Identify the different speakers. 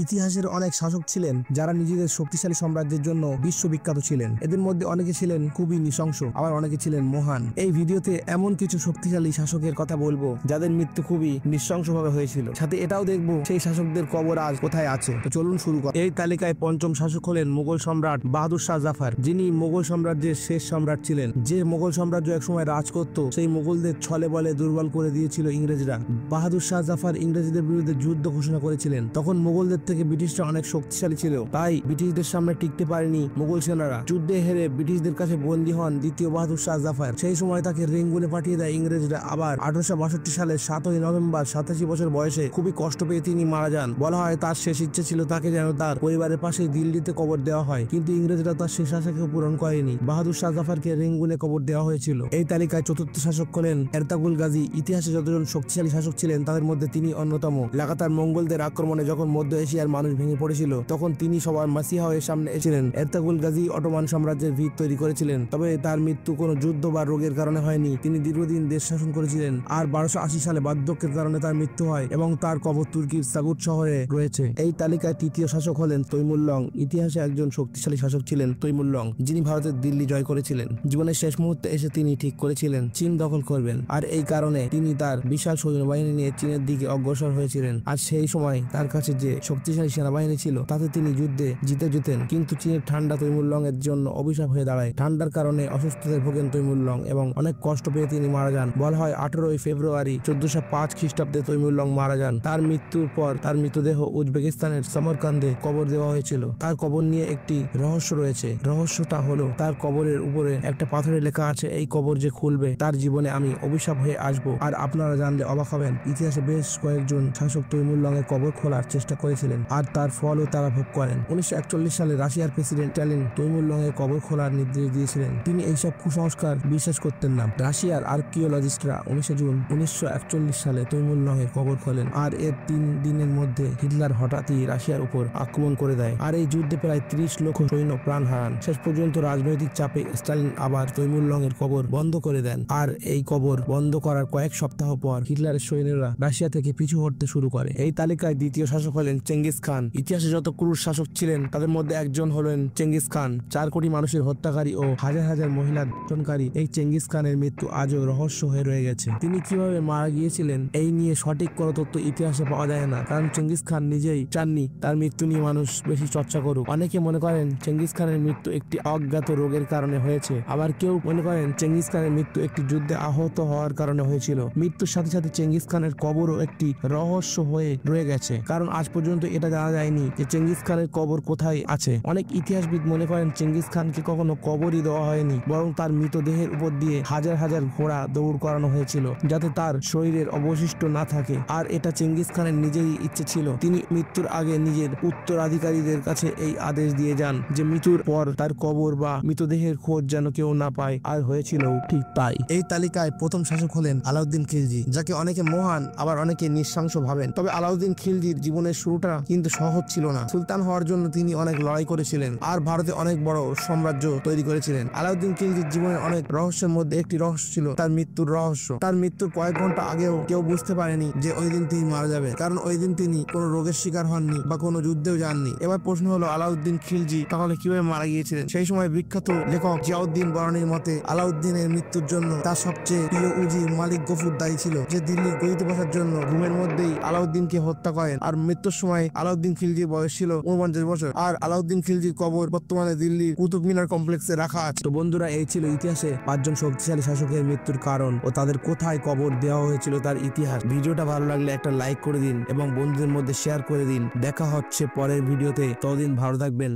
Speaker 1: ইতিহাসের অনেক শাসক ছিলেন যারা নিজেদের শক্তিশালী সাম্রাজ্যের জন্য বিশ্ববিখ্যাত ছিলেন। এদের মধ্যে অনেকে ছিলেন খুবই নৃশংস, আবার অনেকে ছিলেন মহান। এই ভিডিওতে এমন কিছু শক্তিশালী শাসকের কথা বলবো যাদের মৃত্যু খুবই নৃশংসভাবে হয়েছিল, সাথে এটাও দেখবো সেই শাসকদের কবর আজ কোথায় আছে। তো চলুন শুরু করি। এই তালিকায় পঞ্চম শাসক হলেন মুঘল সম্রাট বাহাদুর শাহ জাফর, যিনি মুঘল সাম্রাজ্যের শেষ সম্রাট ছিলেন। যে মুঘল সাম্রাজ্য একসময় রাজ করত সেই মুঘলদের ছলে বলে দুর্বল করে দিয়েছিল ইংরেজরা। বাহাদুর শাহ জাফর ইংরেজদের বিরুদ্ধে যুদ্ধ ঘোষণা করেছিলেন। তখন মুঘলদের থেকে ব্রিটিশরা অনেক শক্তিশালী ছিল, তাই ব্রিটিশদের সামনে টিকতে পারেনি মুঘল সেনারা। যুদ্ধে হেরে ব্রিটিশদের কাছে বন্দী হন দ্বিতীয় বাহাদুর শাহ জাফর। সেই সময় তাকে রেঙ্গুনে পাঠিয়ে দেয় ইংরেজরা। আবার 1862 সালের 7ই নভেম্বর 87 বছর বয়সে খুবই কষ্ট পেয়ে তিনি মারা যান। বলা হয় তার শেষ ইচ্ছে ছিল তাকে যেন তার পরিবারের পাশে দিল্লিতে কবর দেওয়া হয়, কিন্তু ইংরেজরা তার শেষ আশাকে পূরণ করেনি। বাহাদুর শাহ জাফরকে রেঙ্গুনে কবর দেওয়া হয়েছিল। এই তালিকায় চতুর্থ শাসক হলেন এরতাগুল গাজী। ইতিহাসে যতজন শক্তিশালী শাসক ছিলেন তাদের মধ্যে তিনি অন্যতম। লাগাতার মঙ্গলদের আক্রমণে যখন মধ্য এশিয়ার মানুষ ভেঙে পড়েছিল তখন তিনি সবার মাসিহা হয়ে সামনে এসেছিলেন। এরতাগুল গাজী অটোমান সাম্রাজ্যের ভিত তৈরি করেছিলেন, তবে তার মৃত্যু কোনো যুদ্ধ বা রোগের কারণে হয়নি। তিনি দীর্ঘদিন দেশ শাসন করেছিলেন। আর 1280 সালে বার্ধক্যের কারণে তার মৃত্যু হয় এবং তার কবর তুর্কির সাগুট শহরে রয়েছে। এই তালিকায় তৃতীয় শাসক হলেন তৈমুরলং। ইতিহাসে একজন শক্তিশালী শাসক ছিলেন তৈমুরলং, যিনি ভারতের দিল্লি জয় করেছিলেন। জীবনের শেষ মুহূর্তে এসে তিনি ঠিক করেছিলেন চীন দখল করবেন, আর এই কারণে তিনি তার বিশাল সৈন্যবাহিনী নিয়ে চীনের দিকে অগ্রসর হয়েছিলেন। আর সেই সময় তার কাছে যে শক্তিশালী সেনাবাহিনী ছিল তাতে তিনি যুদ্ধে জিতে যেতেন, কিন্তু চীনের ঠান্ডা তৈমুরলং এর জন্য অভিশাপ হয়ে দাঁড়ায়। ঠান্ডার কারণে অসুস্থতায় ভোগেন তৈমুরলং এবং অনেক কষ্ট পেয়ে তিনি মারা যান। বলা হয় 18ই ফেব্রুয়ারি 1405 খ্রিস্টাব্দে তৈমুরলং মারা যান। তার মৃত্যুর পর তার মৃতদেহ উজবেকিস্তানের সমরকান্দে কবর দেওয়া হয়েছিল। তার কবর নিয়ে একটি রহস্য রয়েছে। রহস্যটা হলো তার কবরের উপরে একটা পাথরে লেখা আছে, এই কবর যে খুলবে তার জীবনে আমি অভিশাপ হয়ে আসবো। আর আপনারা জানলে অবাক হবেন, ইতিহাসে বেশ কয়েকজন শাসক তৈমুরলং এর কবর খোলার চেষ্টা করেছিলেন আর তার ফলও তারা ভোগ করেন। 1941 সালে রাশিয়ার প্রেসিডেন্ট স্ট্যালিন তৈমুরলং এর কবর খোলার নির্দেশ দিয়েছিলেন। তিনি এইসব কুসংস্কার বিশ্বাস করতেন না। রাশিয়ার আর্কিওলজিস্টরা 19 জুন 1941 সালে তৈমুরলং এর কবর খোলেন, আর এর 3 দিনের মধ্যে হিটলার হঠাৎই রাশিয়ার উপর আক্রমণ করে দেয়। আর এই যুদ্ধে প্রায় 30 লক্ষ সৈন্য প্রাণ হারান। শেষ পর্যন্ত রাজনৈতিক চাপে স্টালিন আবার তৈমুরলং এর কবর বন্ধ করে দেন। আর এই কবর বন্ধ করার কয়েক সপ্তাহ পর হিটলারের সৈন্যরা রাশিয়া থেকে পিছু হটতে শুরু করে। এই তালিকায় দ্বিতীয় শাসক হলেন চেঙ্গিস খান। ইতিহাসে যত ক্রূর শাসক ছিলেন তাদের মধ্যে একজন হলেন চেঙ্গিস খান। 4 কোটি মানুষের হত্যাকারী ও হাজার হাজার মহিলা ধর্ষণকারী এই চেঙ্গিস খানের মৃত্যু আজও রহস্য হয়ে রয়ে গেছে। তিনি কিভাবে মারা গিয়েছিলেন এই নিয়ে সঠিক কোনো তথ্য ইতিহাসে পাওয়া যায় না, কারণ চেঙ্গিস খান নিজেই চাননি তার মৃত্যু নিয়ে মানুষ বেশি চর্চা করুক। অনেকে মনে করেন চেঙ্গিস খানের মৃত্যু একটি অজ্ঞাত রোগের কারণে হয়েছে, আবার কেউ মনে করেন চেঙ্গিস খানের মৃত্যু একটি যুদ্ধে আহত হওয়ার কারণে হয়েছিল। মৃত্যুর সাথে সাথে চেঙ্গিস খানের কবরও একটি রহস্য হয়ে রয়ে গেছে, কারণ আজ পর্যন্ত এটা জানা যায়নি যে চেঙ্গিস খানের কবর কোথায় আছে। অনেক ইতিহাসবিদ মনে করেন চেঙ্গিস খানকে কখনো কবরই দেওয়া হয়নি, বরং তার মৃতদেহের উপর দিয়ে হাজার হাজার ঘোড়া দৌড় করানো হয়েছিল যাতে তার শরীরের অবশিষ্ট না থাকে। আর এটা চেঙ্গিস খানের নিজেরই ইচ্ছে ছিল। তিনি মৃত্যুর আগে নিজের উত্তরাধিকারীদের কাছে এই আদেশ দিয়ে যান যে মৃত্যুর পর তার কবর বা মৃতদেহের খোঁজ যেন কেউ না পায়, আর হয়েছিল ঠিক তাই। এই তালিকায় প্রথম শাসক হলেন আলাউদ্দিন খিলজি, যাকে অনেকে মহান আবার অনেকে নৃশংস ভাবেন। তবে আলাউদ্দিন খিলজির জীবনের শুরুটা কিন্তু সহজ ছিল না। সুলতান হওয়ার জন্য তিনি অনেক লড়াই করেছিলেন আর ভারতে অনেক বড় সাম্রাজ্য তৈরি করেছিলেন। আলাউদ্দিন খিলজির জীবনের অনেক রহস্যের মধ্যে একটি রহস্য ছিল তার মৃত্যুর রহস্য। তার মৃত্যুর কয়েক ঘন্টা আগেও কেউ বুঝতে পারেনি যে ওই দিন তিনি মারা যাবেন, কারণ ওই দিন তিনি কোনো রোগের শিকার হননি বা কোনো যুদ্ধেও যাননি। এবার প্রশ্ন হলো আলাউদ্দিন খিলজি তাহলে কিভাবে মারা গিয়েছিলেন? সেই সময় বিখ্যাত লেখক জিয়াউদ্দিন বরানীর মতে আলাউদ্দিনের মৃত্যুর জন্য তার সবচেয়ে প্রিয় উজির মালিক গফুর দায়ী ছিল, যে দিল্লির গদিতে বসার জন্য ঘুমের মধ্যেই আলাউদ্দিনকে হত্যা করেন। আর মৃত্যুর সময় আলাউদ্দিন খিলজির বয়স ছিল 49 বছর। আর আলাউদ্দিন খিলজির কবর বর্তমানে দিল্লির কুতুব মিনার কমপ্লেক্সে রাখা আছে। তো বন্ধুরা, এই ছিল ইতিহাসে 5 জন শক্তিশালী শাসকের মৃত্যুর কারণ ও তাদের কোথায় কবর দেওয়া হয়েছিল তার ইতিহাস। ভিডিওটা ভালো লাগলে একটা লাইক করে দিন এবং বন্ধুদের মধ্যে শেয়ার করে দিন। দেখা হচ্ছে পরের ভিডিওতে, ততদিন ভালো থাকবেন।